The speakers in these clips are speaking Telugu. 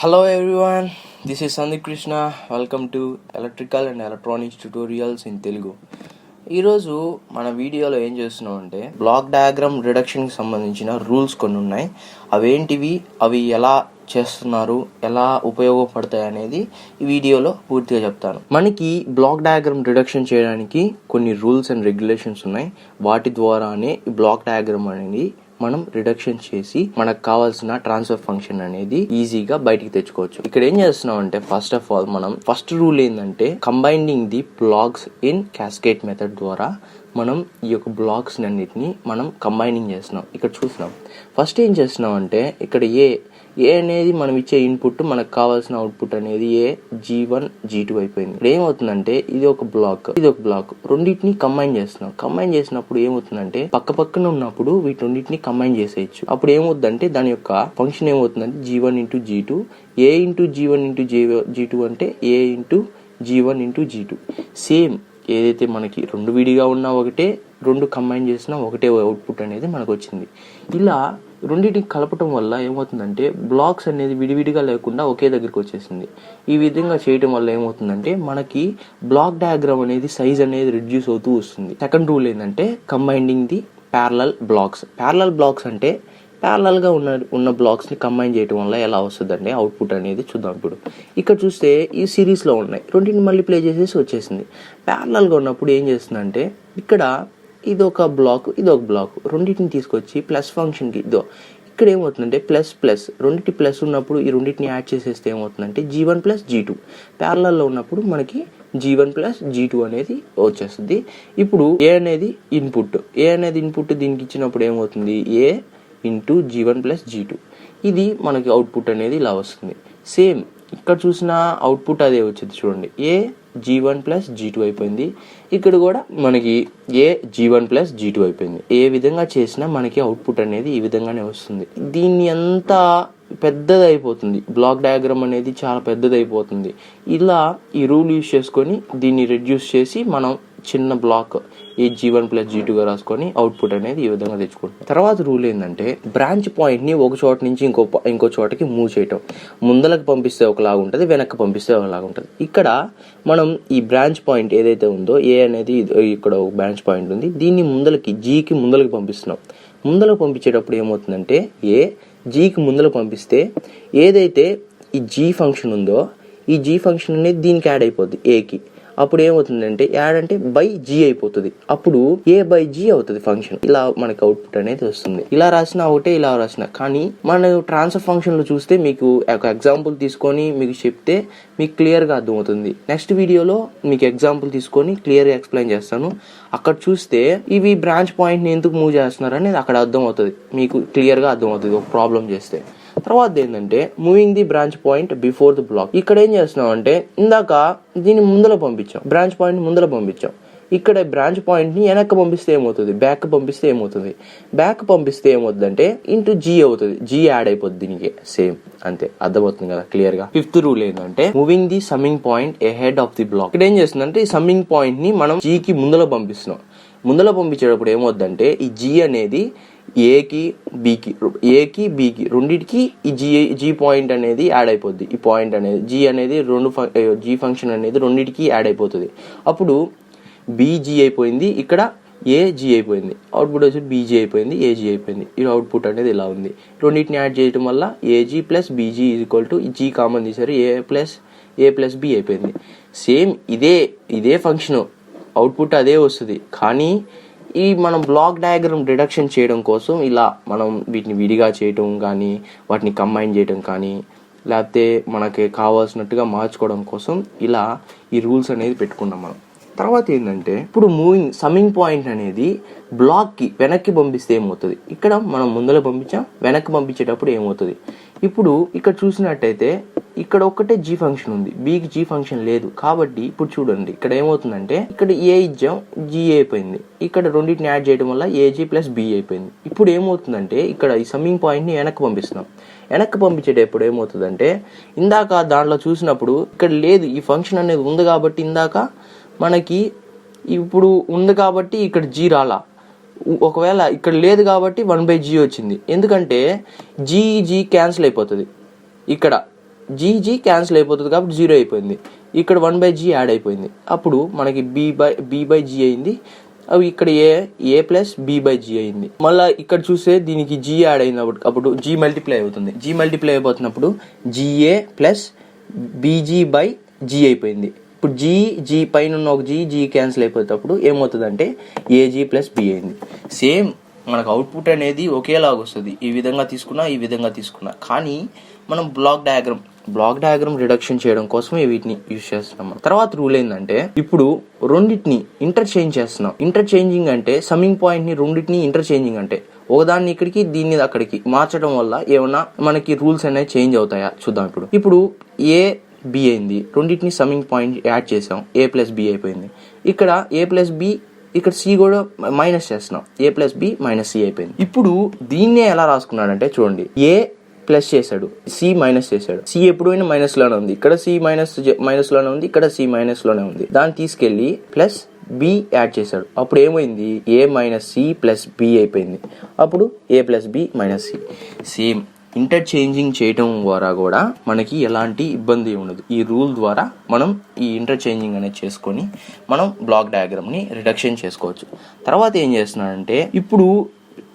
Hello everyone, this is Sandeep Krishna. Welcome to Electrical and Electronics Tutorials in Telugu. ఈరోజు మన వీడియోలో ఏం చేస్తున్నాం అంటే బ్లాక్ డయాగ్రామ్ రిడక్షన్కి సంబంధించిన రూల్స్ కొన్ని ఉన్నాయి. అవేంటివి, అవి ఎలా చేస్తున్నారు, ఎలా ఉపయోగపడతాయి అనేది ఈ వీడియోలో పూర్తిగా చెప్తాను. మనకి బ్లాక్ డయాగ్రామ్ రిడక్షన్ చేయడానికి కొన్ని రూల్స్ అండ్ రెగ్యులేషన్స్ ఉన్నాయి. వాటి ద్వారానే ఈ బ్లాక్ డయాగ్రామ్ అనేది మనం రిడక్షన్ చేసి మనకు కావాల్సిన ట్రాన్స్ఫర్ ఫంక్షన్ అనేది ఈజీగా బయటికి తెచ్చుకోవచ్చు. ఇక్కడ ఏం చేస్తున్నాం అంటే ఫస్ట్ ఆఫ్ ఆల్ మనం ఫస్ట్ రూల్ ఏంటంటే combining the blocks in cascade method ద్వారా మనం ఈ యొక్క బ్లాక్స్ అన్నిటిని మనం కంబైనింగ్ చేస్తున్నాం. ఇక్కడ చూస్తున్నాం ఫస్ట్ ఏం చేస్తున్నాం అంటే ఇక్కడ ఏ అనేది మనం ఇచ్చే ఇన్పుట్, మనకు కావాల్సిన అవుట్పుట్ అనేది G1 G2 అయిపోయింది. ఇప్పుడు ఏమవుతుందంటే ఇది ఒక బ్లాక్ రెండింటిని కంబైన్ చేస్తున్నాం. కంబైన్ చేసినప్పుడు ఏమవుతుందంటే పక్కన ఉన్నప్పుడు వీటి రెండింటిని కంబైన్ చేసేయచ్చు. అప్పుడు ఏమవుతుందంటే దాని యొక్క ఫంక్షన్ ఏమవుతుందంటే G1 into G2, A into G1 into G2 అంటే A into G1 into G2. Same ఏదైతే మనకి రెండు విడిగా ఉన్నా ఒకటే, రెండు కంబైన్ చేసినా ఒకటే అవుట్పుట్ అనేది మనకు వచ్చింది. ఇలా రెండింటిని కలపటం వల్ల ఏమవుతుందంటే బ్లాక్స్ అనేది విడివిడిగా లేకుండా ఒకే దగ్గరికి వచ్చేసింది. ఈ విధంగా చేయటం వల్ల ఏమవుతుందంటే మనకి బ్లాక్ డయాగ్రామ్ అనేది సైజ్ అనేది రిడ్యూస్ అవుతూ వస్తుంది. సెకండ్ రూల్ ఏంటంటే కంబైనింగ్ ది ప్యారలల్ బ్లాక్స్ అంటే ప్యారలల్ గా ఉన్న బ్లాక్స్ ని కంబైన్ చేయడం వల్ల ఎలా వస్తుందంటే అవుట్పుట్ అనేది చూద్దాం. ఇప్పుడు ఇక్కడ చూస్తే ఈ సిరీస్ లో ఉన్నాయి, రెండింటిని మళ్ళీ ప్లే చేసేసి వచ్చేసింది. ప్యారలల్ గా ఉన్నప్పుడు ఏం చేస్తుందంటే ఇక్కడ ఇదొక బ్లాక్ రెండింటిని తీసుకొచ్చి ప్లస్ ఫంక్షన్కి ఇక్కడ ఏమవుతుందంటే ప్లస్ రెండింటి ప్లస్ ఉన్నప్పుడు ఈ రెండింటిని యాడ్ చేసేస్తే ఏమవుతుందంటే G1 ప్లస్ G2. ప్యారలల్లో ఉన్నప్పుడు మనకి G1 ప్లస్ G2 అనేది వచ్చేస్తుంది. ఇప్పుడు ఏ అనేది ఇన్పుట్ దీనికి ఇచ్చినప్పుడు ఏమవుతుంది A into G1 plus G2. ఇది మనకి అవుట్పుట్ అనేది ఇలా వస్తుంది. సేమ్ ఇక్కడ చూసిన అవుట్పుట్ అదే వచ్చింది చూడండి, ఏ G1 ప్లస్ G2 అయిపోయింది. ఇక్కడ కూడా మనకి ఏ G1 ప్లస్ G2 అయిపోయింది. ఏ విధంగా చేసినా మనకి అవుట్పుట్ అనేది ఈ విధంగానే వస్తుంది. దీన్ని అంతా పెద్దదైపోతుంది, బ్లాక్ డయాగ్రామ్ అనేది చాలా పెద్దదైపోతుంది. ఇలా ఈ రూల్ యూజ్ చేసుకొని దీన్ని రెడ్యూస్ చేసి మనం చిన్న బ్లాక్ ఈ G1 ప్లస్ G2గా రాసుకొని అవుట్పుట్ అనేది ఈ విధంగా తెచ్చుకుంటాం. తర్వాత రూల్ ఏంటంటే బ్రాంచ్ పాయింట్ ని ఒక చోట నుంచి ఇంకో చోటకి మూవ్ చేయటం. ముందలకు పంపిస్తే ఒకలాగా ఉంటుంది, వెనక్కి పంపిస్తే ఒకలాగా ఉంటుంది. ఇక్కడ మనం ఈ బ్రాంచ్ పాయింట్ ఏదైతే ఉందో ఏ అనేది ఇక్కడ ఒక బ్రాంచ్ పాయింట్ ఉంది, దీన్ని Gకి ముందలకి పంపిస్తున్నాం. ముందలకు పంపించేటప్పుడు ఏమవుతుందంటే Gకి ముందలకు పంపిస్తే ఏదైతే ఈ G ఫంక్షన్ ఉందో ఈ G ఫంక్షన్ అనేది దీనికి యాడ్ అయిపోద్ది Aకి. అప్పుడు ఏమవుతుందంటే యాడ్ అంటే బై G అయిపోతుంది. అప్పుడు A బై G అవుతుంది ఫంక్షన్. ఇలా మనకి అవుట్పుట్ అనేది వస్తుంది. ఇలా రాసినా ఒకటే, ఇలా రాసినా. కానీ మన ట్రాన్స్ఫర్ ఫంక్షన్ లో చూస్తే మీకు ఒక ఎగ్జాంపుల్ తీసుకొని మీకు చెప్తే మీకు క్లియర్ గా అర్థమవుతుంది. నెక్స్ట్ వీడియోలో మీకు ఎగ్జాంపుల్ తీసుకొని క్లియర్ గా ఎక్స్ప్లెయిన్ చేస్తాను. అక్కడ చూస్తే ఇవి బ్రాంచ్ పాయింట్ ని ఎందుకు మూవ్ చేస్తున్నారు అనేది అక్కడ అర్థమవుతుంది, మీకు క్లియర్ గా అర్థమవుతుంది ఒక ప్రాబ్లం చేస్తే. తర్వాత ఏంటంటే moving the branch point before the block. ఇక్కడ ఏం చేస్తున్నాం అంటే ఇందాక దీన్ని ముందర పంపించాం, బ్రాంచ్ పాయింట్ ముందర పంపించాం. ఇక్కడ బ్రాంచ్ పాయింట్ ని వెనక్కి పంపిస్తే ఏమవుతుంది, బ్యాక్ పంపిస్తే ఏమవుతుంది అంటే ఇంటూ G అవుతుంది. G యాడ్ అయిపోతుంది దీనికి. సేమ్ అంతే, అర్థమవుతుంది కదా క్లియర్ గా. ఫిఫ్త్ రూల్ ఏంటంటే moving the summing point ahead of the block. ఇక్కడ ఏం చేస్తుందంటే ఈ సమ్మింగ్ పాయింట్ ని మనం Gకి ముందర పంపిస్తున్నాం. ముందర పంపించేటప్పుడు ఏమవుతుందంటే ఈ G అనేది ఏకి బీకి రెండింటికి ఈ G పాయింట్ అనేది యాడ్ అయిపోద్ది. ఈ పాయింట్ అనేది G అనేది G ఫంక్షన్ అనేది రెండింటికి యాడ్ అయిపోతుంది. అప్పుడు BG అయిపోయింది, ఇక్కడ AG అయిపోయింది. అవుట్పుట్ వచ్చి BG అయిపోయింది, AG అయిపోయింది. ఈ అవుట్పుట్ అనేది ఇలా ఉంది. రెండింటిని యాడ్ చేయడం వల్ల AG plus BG equal to G common తీసారు, A ప్లస్ B అయిపోయింది. సేమ్ ఇదే ఫంక్షన్, అవుట్పుట్ అదే వస్తుంది. కానీ ఈ మనం బ్లాక్ డయాగ్రామ్ రిడక్షన్ చేయడం కోసం ఇలా మనం వీటిని విడిగా చేయటం కానీ, వాటిని కంబైన్ చేయడం కానీ, లేకపోతే మనకి కావాల్సినట్టుగా మార్చుకోవడం కోసం ఇలా ఈ రూల్స్ అనేది పెట్టుకున్నాం మనం. తర్వాత ఏంటంటే ఇప్పుడు సమ్మింగ్ పాయింట్ అనేది బ్లాక్కి వెనక్కి పంపిస్తే ఏమవుతుంది, ఇక్కడ మనం ముందర పంపించాం, వెనక్కి పంపించేటప్పుడు ఏమవుతుంది. ఇప్పుడు ఇక్కడ చూసినట్టయితే ఇక్కడ ఒక్కటే G ఫంక్షన్ ఉంది, Bకి G ఫంక్షన్ లేదు. కాబట్టి ఇప్పుడు చూడండి ఇక్కడ ఏమవుతుందంటే ఇక్కడ A ఇచ్చాం, G అయిపోయింది. ఇక్కడ రెండింటిని యాడ్ చేయడం వల్ల AG ప్లస్ B అయిపోయింది. ఇప్పుడు ఏమవుతుందంటే ఇక్కడ ఈ సమ్మింగ్ పాయింట్ ని వెనక్కి పంపిస్తున్నాం. వెనక్కి పంపించేటప్పుడు ఏమవుతుందంటే ఇందాక దాంట్లో చూసినప్పుడు ఇక్కడ లేదు, ఈ ఫంక్షన్ అనేది ఉంది కాబట్టి ఇందాక మనకి ఇప్పుడు ఉంది కాబట్టి ఇక్కడ G రాలా. ఒకవేళ ఇక్కడ లేదు కాబట్టి 1/G వచ్చింది. ఎందుకంటే G క్యాన్సిల్ అయిపోతుంది. ఇక్కడ జీ క్యాన్సిల్ అయిపోతుంది కాబట్టి 0 అయిపోయింది. ఇక్కడ 1/g యాడ్ అయిపోయింది. అప్పుడు మనకి b/g అయింది. అవి ఇక్కడ ఏ ప్లస్ b/g అయింది. మళ్ళీ ఇక్కడ చూస్తే దీనికి g యాడ్ అయింది. అప్పుడు g మల్టిప్లై అవుతుంది. g మల్టిప్లై అయిపోతున్నప్పుడు ga ప్లస్ bg/g అయిపోయింది. ఇప్పుడు g పైన ఉన్న ఒక g క్యాన్సిల్ అయిపోయేటప్పుడు ఏమవుతుందంటే ఏg ప్లస్ b అయింది. సేమ్ మనకు అవుట్పుట్ అనేది ఒకేలాగా వస్తుంది. ఈ విధంగా తీసుకున్నా కానీ మనం బ్లాక్ డయాగ్రామ్ రిడక్షన్ చేయడం కోసమే వీటిని యూజ్ చేస్తున్నాం. తర్వాత రూల్ ఏంటంటే ఇప్పుడు రెండింటిని ఇంటర్చేంజ్ చేస్తున్నాం. ఇంటర్చేంజింగ్ అంటే సమ్మింగ్ పాయింట్ ని రెండింటిని ఇంటర్చేంజింగ్ అంటే ఒకదాన్ని ఇక్కడికి దీన్ని అక్కడికి మార్చడం వల్ల ఏమన్నా మనకి రూల్స్ అనేవి చేంజ్ అవుతాయా చూద్దాం. ఇప్పుడు ఏ బి అయింది, రెండింటిని సమ్మింగ్ పాయింట్ యాడ్ చేసాం, ఏ ప్లస్ బి అయిపోయింది. ఇక్కడ ఏ ప్లస్ బి, ఇక్కడ సి కూడా మైనస్ చేస్తున్నాం, ఏ ప్లస్ బి మైనస్ సి అయిపోయింది. ఇప్పుడు దీన్నే ఎలా రాసుకున్నాడంటే చూడండి, ఏ ప్లస్ చేశాడు, సి మైనస్ చేశాడు. సి ఎప్పుడైనా మైనస్ లోనే ఉంది, ఇక్కడ సి మైనస్ లోనే ఉంది, ఇక్కడ సి మైనస్ లోనే ఉంది. దాన్ని తీసుకెళ్లి ప్లస్ బి యాడ్ చేశాడు. అప్పుడు ఏమైంది, A minus C plus B అయిపోయింది. అప్పుడు A plus B minus C. Same interchanging చేయటం ద్వారా కూడా మనకి ఎలాంటి ఇబ్బంది ఉండదు. ఈ రూల్ ద్వారా మనం ఈ ఇంటర్చేంజింగ్ అనేది చేసుకొని మనం బ్లాక్ డయాగ్రామ్ని రిడక్షన్ చేసుకోవచ్చు. తర్వాత ఏం చేస్తున్నాడంటే ఇప్పుడు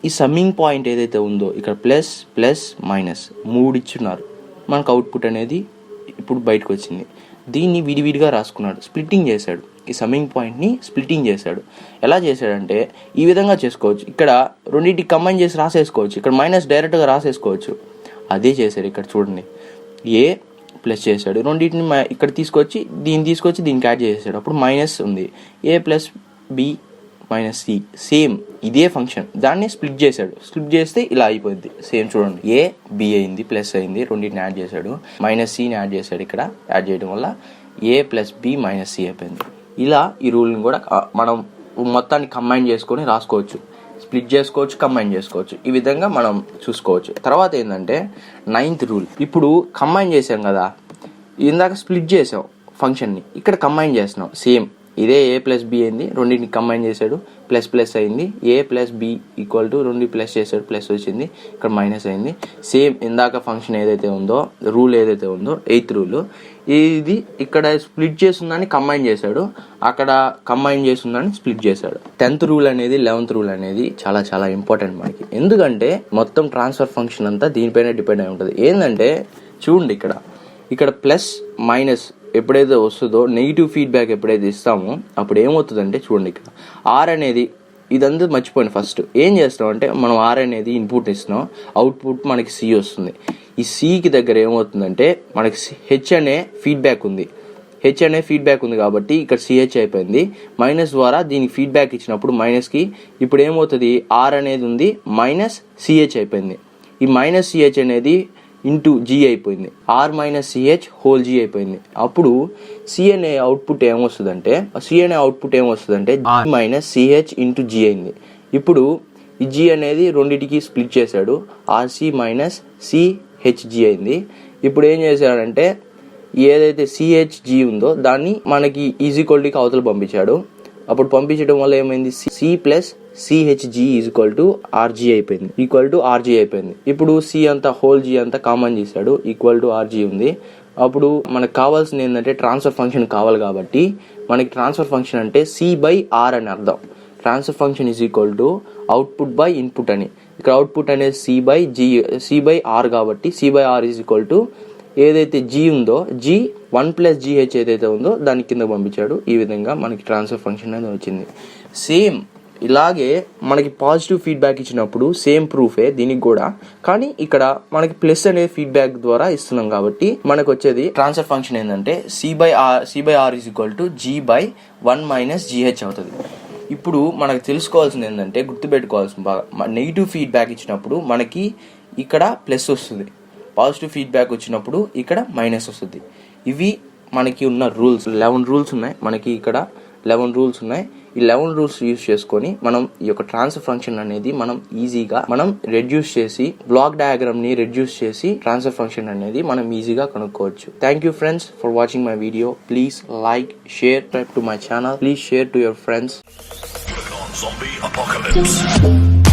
ఈ సమ్మింగ్ పాయింట్ ఏదైతే ఉందో ఇక్కడ ప్లస్ ప్లస్ మైనస్ 3 ఇచ్చున్నారు. మనకు అవుట్పుట్ అనేది ఇప్పుడు బయటకు వచ్చింది. దీన్ని విడివిడిగా రాసుకున్నాడు, స్ప్లిట్టింగ్ చేశాడు. ఈ సమ్మింగ్ పాయింట్ని స్ప్లిట్టింగ్ చేశాడు. ఎలా చేశాడంటే ఈ విధంగా చేసుకోవచ్చు. ఇక్కడ రెండింటికి కంబైన్ చేసి రాసేసుకోవచ్చు, ఇక్కడ మైనస్ డైరెక్ట్గా రాసేసుకోవచ్చు. అదే చేశాడు. ఇక్కడ చూడండి, ఏ ప్లస్ చేశాడు, రెండింటిని ఇక్కడ తీసుకొచ్చి దీనికి యాడ్ చేసాడు. అప్పుడు మైనస్ ఉంది, A plus B minus C. Same ఇదే ఫంక్షన్, దాన్ని స్ప్లిట్ చేశాడు. స్ప్లిట్ చేస్తే ఇలా అయిపోయింది. సేమ్ చూడండి, ఏ బి అయింది, ప్లస్ అయింది, రెండింటిని యాడ్ చేశాడు, మైనస్ సిని యాడ్ చేశాడు. ఇక్కడ యాడ్ చేయడం వల్ల ఏ ప్లస్ బి మైనస్ సి అయిపోయింది. ఇలా ఈ రూల్ని కూడా మనం మొత్తాన్ని కంబైన్ చేసుకొని రాసుకోవచ్చు, స్ప్లిట్ చేసుకోవచ్చు, కంబైన్ చేసుకోవచ్చు. ఈ విధంగా మనం చూసుకోవచ్చు. తర్వాత ఏంటంటే 9th రూల్. ఇప్పుడు కంబైన్ చేసాం కదా, ఇందాక స్ప్లిట్ చేసాం ఫంక్షన్ని, ఇక్కడ కంబైన్ చేస్తున్నాం. సేమ్ ఇదే ఏ ప్లస్ బి అయింది, రెండింటిని కంబైన్ చేశాడు, ప్లస్ ప్లస్ అయింది. ఏ ప్లస్ బి ఈక్వల్ టు రెండు ప్లస్ చేశాడు, ప్లస్ వచ్చింది, ఇక్కడ మైనస్ అయింది. సేమ్ ఇందాక ఫంక్షన్ ఏదైతే ఉందో, రూల్ ఏదైతే ఉందో 8th రూల్, ఇది ఇక్కడ స్ప్లిట్ చేస్తుందని కంబైన్ చేశాడు, అక్కడ కంబైన్ చేస్తుందని స్ప్లిట్ చేశాడు. 10th రూల్ అనేది 11th రూల్ అనేది చాలా చాలా ఇంపార్టెంట్ మనకి. ఎందుకంటే మొత్తం ట్రాన్స్ఫర్ ఫంక్షన్ అంతా దీనిపైన డిపెండ్ అయి ఉంటుంది. ఏంటంటే చూడండి, ఇక్కడ ప్లస్ మైనస్ ఎప్పుడైతే వస్తుందో, నెగిటివ్ ఫీడ్బ్యాక్ ఎప్పుడైతే ఇస్తామో అప్పుడు ఏమవుతుందంటే చూడండి, ఇక్కడ ఆర్ అనేది ఇదంతా మర్చిపోయింది. ఫస్ట్ ఏం చేస్తాం అంటే మనం ఆర్ అనేది ఇన్పుట్ ఇస్తున్నాం, అవుట్పుట్ మనకి సి వస్తుంది. ఈ సికి దగ్గర ఏమవుతుందంటే మనకి హెచ్ అనే ఫీడ్బ్యాక్ ఉంది. కాబట్టి ఇక్కడ సిహెచ్ అయిపోయింది. మైనస్ ద్వారా దీనికి ఫీడ్బ్యాక్ ఇచ్చినప్పుడు మైనస్కి ఇప్పుడు ఏమవుతుంది, ఆర్ అనేది ఉంది, మైనస్ సిహెచ్ అయిపోయింది. ఈ మైనస్ సిహెచ్ అనేది ఇంటూ జీ అయిపోయింది, or minus CH whole G అయిపోయింది. అప్పుడు సి అనే అవుట్పుట్ ఏమొస్తుందంటే మైనస్ సిహెచ్ ఇంటూ జీ అయింది. ఇప్పుడు ఈ జీ అనేది రెండింటికి స్ప్లిట్ చేశాడు, ఆర్సి మైనస్ సిహెచ్జీ అయింది. ఇప్పుడు ఏం చేశాడంటే ఏదైతే సిహెచ్జీ ఉందో దాన్ని మనకి ఈజీక్వల్టీకి అవతల పంపించాడు. అప్పుడు పంపించడం వల్ల ఏమైంది, C plus C H G equal to R G అయిపోయింది. ఇప్పుడు సి అంతా హోల్ జీ అంతా కామన్ చేశాడు, ఈక్వల్ టు ఆర్జీ ఉంది. అప్పుడు మనకు కావాల్సింది ఏంటంటే ట్రాన్స్ఫర్ ఫంక్షన్ కావాలి. కాబట్టి మనకి ట్రాన్స్ఫర్ ఫంక్షన్ అంటే C/R అని అర్థం. Transfer function is equal to output by input అని. ఇక్కడ అవుట్పుట్ అనేది C/R కాబట్టి C/R ఈజ్ ఈక్వల్ టు ఏదైతే జీ ఉందో జీ 1+GH ఏదైతే ఉందో దాని కింద పంపించాడు. ఈ విధంగా మనకి ట్రాన్స్ఫర్ ఫంక్షన్ అనేది వచ్చింది. సేమ్ ఇలాగే మనకి పాజిటివ్ ఫీడ్బ్యాక్ ఇచ్చినప్పుడు సేమ్ ప్రూఫే దీనికి కూడా, కానీ ఇక్కడ మనకి ప్లస్ అనే ఫీడ్బ్యాక్ ద్వారా ఇస్తున్నాం కాబట్టి మనకు వచ్చేది ట్రాన్స్ఫర్ ఫంక్షన్ ఏంటంటే C/R is equal to G/1 - GH అవుతుంది. ఇప్పుడు మనకు తెలుసుకోవాల్సింది ఏంటంటే, గుర్తుపెట్టుకోవాల్సింది బాగా, నెగిటివ్ ఫీడ్బ్యాక్ ఇచ్చినప్పుడు మనకి ఇక్కడ ప్లస్ వస్తుంది, పాజిటివ్ ఫీడ్బ్యాక్ వచ్చినప్పుడు ఇక్కడ మైనస్ వస్తుంది. ఇవి మనకి ఉన్న రూల్స్ 11 రూల్స్ ఉన్నాయి. మనకి ఇక్కడ 11 రూల్స్ ఉన్నాయి. ఈ 11 రూల్స్ యూజ్ చేసుకొని మనం ఈ యొక్క ట్రాన్స్ఫర్ ఫంక్షన్ అనేది మనం ఈజీగా రెడ్యూస్ చేసి, బ్లాక్ డయాగ్రామ్ ని రెడ్యూస్ చేసి ట్రాన్స్ఫర్ ఫంక్షన్ అనేది మనం ఈజీగా కనుక్కోవచ్చు. Thank you friends for watching my video. Please like, share, subscribe to my channel. Please share to your friends. Zombie apocalypse.